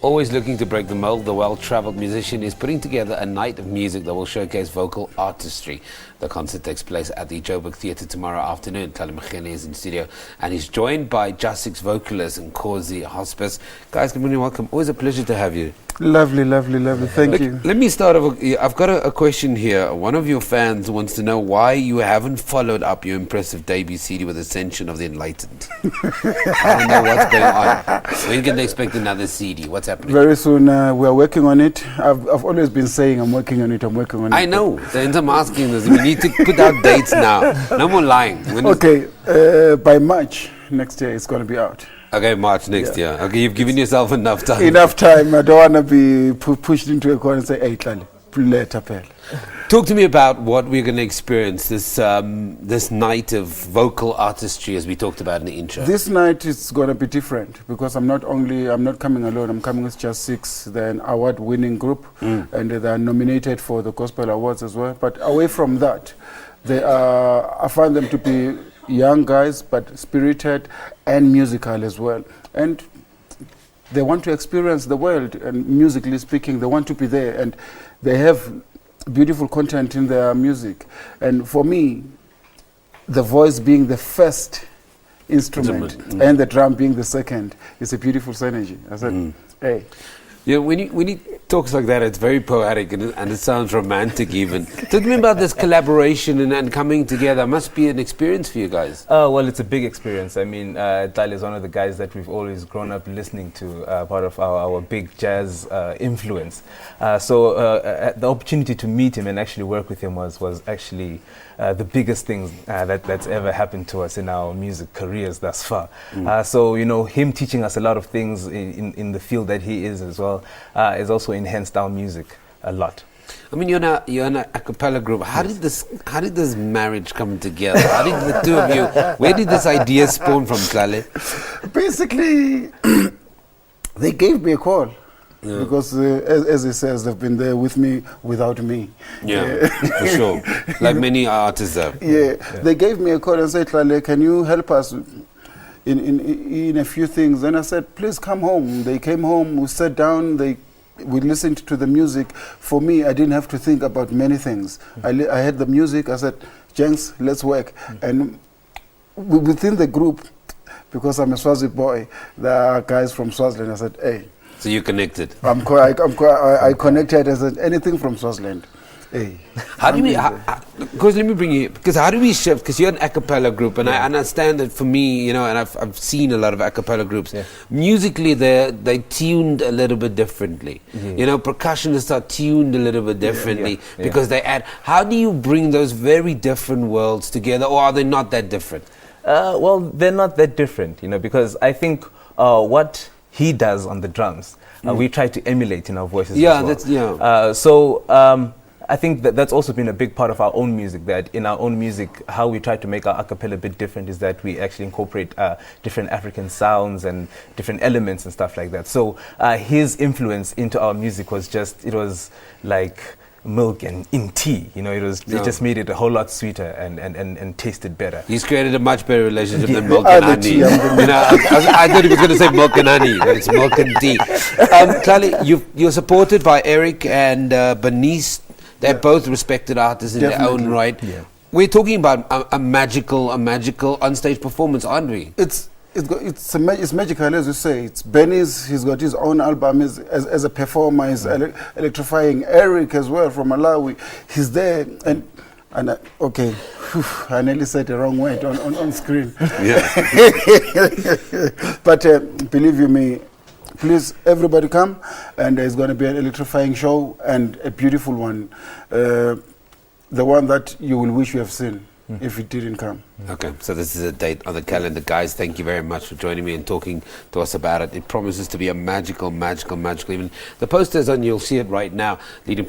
Always looking to break the mold, the well-travelled musician is putting together a night of music that will showcase vocal artistry. The concert takes place at the Joburg Theatre tomorrow afternoon. Tlale Makhene is in studio and he's joined by Just 6 vocalist Nkosie Hospas. Guys, good morning, welcome. Always a pleasure to have you. Lovely, lovely, lovely. Thank you. Let me start off. I've got a question here. One of your fans wants to know why you haven't followed up your impressive debut CD with Ascension of the Enlightened. I don't know what's going on. When can they expect another CD? What's happening? Very soon. We are working on it. I've always been saying I'm working on it. I'm working on it. I know. Hence I'm asking this. We need to put out dates now. No more lying. Okay. By March next year, it's going to be out. Okay, March next year. Okay, you've given yourself enough time. Enough time. I don't want to be pushed into a corner and say, "Hey, Tlale, play tapel." Talk to me about what we're going to experience this this night of vocal artistry, as we talked about in the intro. This night is going to be different because I'm not coming alone. I'm coming with Just 6, the award-winning group, and they are nominated for the Gospel Awards as well. But away from that, I find them to be young guys, but spirited and musical as well. And they want to experience the world, and musically speaking, they want to be there, and they have beautiful content in their music. And for me, the voice being the first instrument and the drum being the second is a beautiful synergy. I said, hey. Yeah, when he talks like that, it's very poetic and it sounds romantic even. Talk to me about this collaboration and coming together. It must be an experience for you guys. Well, it's a big experience. I mean, Tlale is one of the guys that we've always grown up listening to, part of our big jazz influence. So the opportunity to meet him and actually work with him was actually the biggest thing that's ever happened to us in our music careers thus far. So, you know, him teaching us a lot of things in the field that he is as well has also enhanced our music a lot. I mean, you're in a cappella group. How did this marriage come together? How did the two of you? Where did this idea spawn from, Tlale? Basically, they gave me a call. Yeah. Because, as he says, they've been there with me without me. Yeah, for sure. Like many artists have. Yeah. They gave me a call and said, Tlale, can you help us in a few things? And I said, please come home. They came home, we sat down, we listened to the music. For me, I didn't have to think about many things. I had the music, I said, Jenks, let's work. And within the group, because I'm a Swazi boy, there are guys from Swaziland. I said, hey. So you connected? I connected. I said, anything from Swaziland. Hey. How do we, because let me bring you, because how do we shift, because you're an a cappella group, and I understand that for me, you know, and I've seen a lot of a cappella groups, musically they tuned a little bit differently. You know, percussionists are tuned a little bit differently because they add, how do you bring those very different worlds together, or are they not that different? Well, they're not that different, you know, because I think what he does on the drums, we try to emulate in our voices as well. So I think that's also been a big part of our own music, that in our own music, how we try to make our a cappella a bit different is that we actually incorporate different African sounds and different elements and stuff like that. So his influence into our music was it was like milk and in tea, you know, it just made it a whole lot sweeter and tasted better. He's created a much better relationship than milk and honey. You know, I thought he was going to say milk and honey, but it's milk and tea. Tlale, you're supported by Eric and Bernice. They're both respected artists in their own right. Yeah. We're talking about a magical on-stage performance, aren't we? It's magical, as you say. It's Benny's. He's got his own album as a performer. He's electrifying. Eric as well from Malawi. He's there, and okay, I nearly said the wrong word on screen. Yeah. But believe you me, please, everybody come, and there's going to be an electrifying show and a beautiful one, the one that you will wish you have seen if it didn't come. Okay, so this is a date on the calendar. Guys, thank you very much for joining me and talking to us about it. It promises to be a magical, even the posters on, you'll see it right now, leading